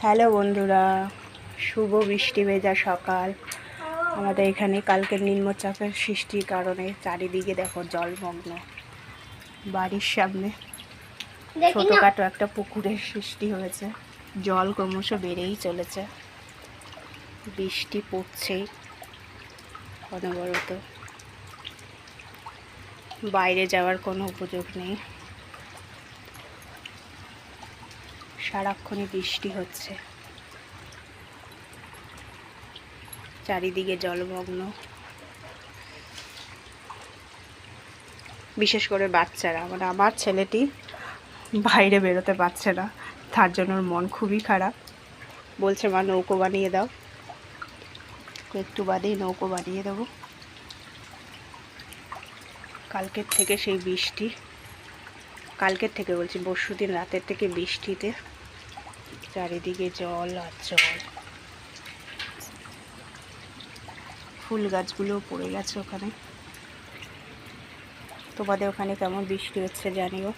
Hello বন্ধুরা, শুভ বৃষ্টি ভেজা সকাল। আমাদের এখানে কালকের নিম্নচাপের সৃষ্টির কারণে চারিদিকে দেখো জলমগ্ন। বাড়ির সামনে ছোটোখাটো একটা পুকুরের সৃষ্টি হয়েছে, জল ক্রমশ বেড়েই চলেছে। বৃষ্টি পড়ছেই অনবরত, বাইরে যাওয়ার কোনো উপযোগ নেই, সারাক্ষণই বৃষ্টি হচ্ছে, চারিদিকে জলমগ্ন। বিশেষ করে বাচ্চারা, মানে আমার ছেলেটি বাইরে বেরোতে পারছে না, তার জন্য ওর মন খুবই খারাপ। বলছে মা নৌকো বানিয়ে দাও, একটু বাদেই নৌকো বানিয়ে দেবো। কালকের থেকে সেই বৃষ্টি, কালকের থেকে বলছি পরশুদিন রাতের থেকে বৃষ্টিতে চারিদিকে জল আর জল। ফুল গাছগুলোও পড়ে গেছে ওখানে। তোমাদের ওখানে কেমন বৃষ্টি হচ্ছে জানিও।